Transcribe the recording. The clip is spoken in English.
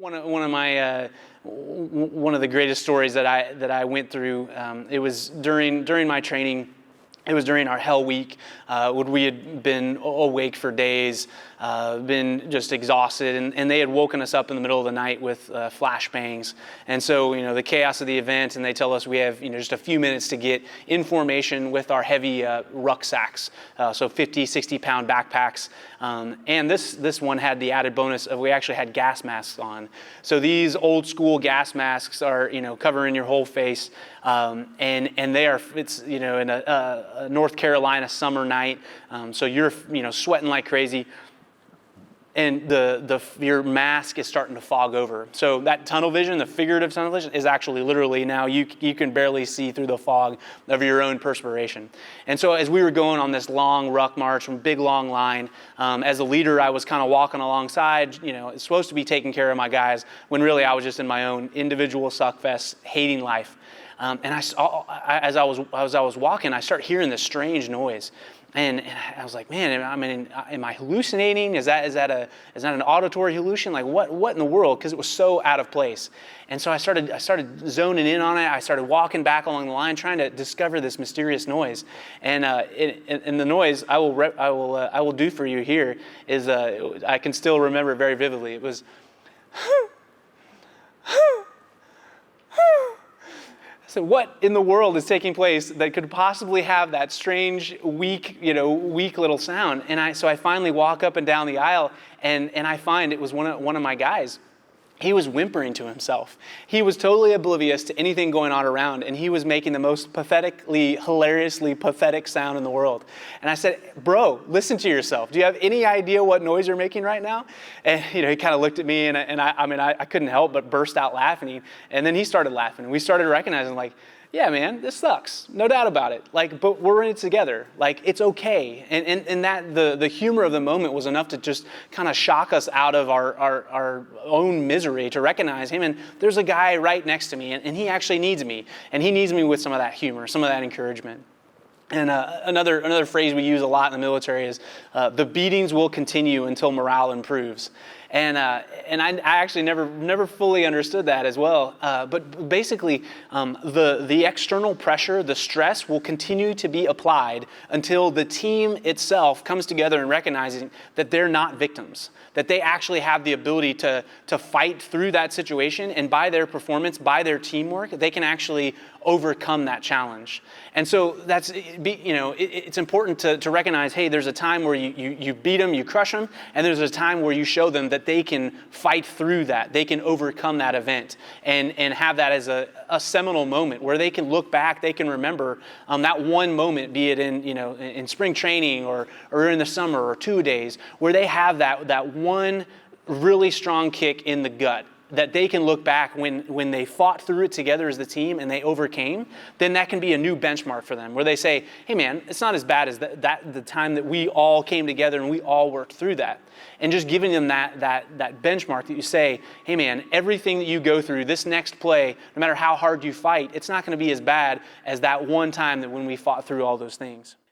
One of the greatest stories that I went through. It was during my training. It was during our Hell Week, when we had been awake for days, been just exhausted, and they had woken us up in the middle of the night with flashbangs. And so, the chaos of the event, and they tell us we have, just a few minutes to get in formation with our heavy rucksacks, so 50, 60-pound backpacks. And this one had the added bonus of we actually had gas masks on. So these old school gas masks are, covering your whole face, and they are, it's, in a North Carolina summer night, so you're sweating like crazy, and your mask is starting to fog over. So that tunnel vision, the figurative tunnel vision, is actually literally now you can barely see through the fog of your own perspiration. And so as we were going on this long ruck march, big long line, as a leader, I was kind of walking alongside. It's supposed to be taking care of my guys, when really I was just in my own individual suckfest, hating life. And as I was walking, I started hearing this strange noise, and I was like, man, am I hallucinating? Is that an auditory hallucination? Like what in the world? Because it was so out of place. And so I started zoning in on it. I started walking back along the line, trying to discover this mysterious noise. And the noise I will do for you here is I can still remember it very vividly. It was. So what in the world is taking place that could possibly have that strange, weak little sound? And so I finally walk up and down the aisle, and I find it was one of my guys. He was whimpering to himself. He was totally oblivious to anything going on around, and he was making the most hilariously pathetic sound in the world. And I said, bro, listen to yourself. Do you have any idea what noise you're making right now? And he kind of looked at me, and I couldn't help but burst out laughing. And then he started laughing, and we started recognizing, like, yeah, man, this sucks. No doubt about it. But we're in it together. It's okay. And that the humor of the moment was enough to just kind of shock us out of our own misery, to recognize, hey, man, there's a guy right next to me, and he actually needs me. And he needs me with some of that humor, some of that encouragement. And another phrase we use a lot in the military is, the beatings will continue until morale improves. And I actually never fully understood that as well. But basically, the external pressure, the stress, will continue to be applied until the team itself comes together and recognizing that they're not victims, that they actually have the ability to fight through that situation, and by their performance, by their teamwork, they can actually overcome that challenge. And so it's important to recognize, hey, there's a time where you beat them, you crush them, and there's a time where you show them that they can fight through that, they can overcome that event, and have that as a seminal moment where they can look back, they can remember that one moment, be it in spring training or in the summer or 2 days, where they have that one really strong kick in the gut, that they can look back when they fought through it together as the team and they overcame. Then that can be a new benchmark for them, where they say, hey man, it's not as bad as the time that we all came together and we all worked through that. And just giving them that benchmark that you say, hey man, everything that you go through, this next play, no matter how hard you fight, it's not going to be as bad as that one time that when we fought through all those things.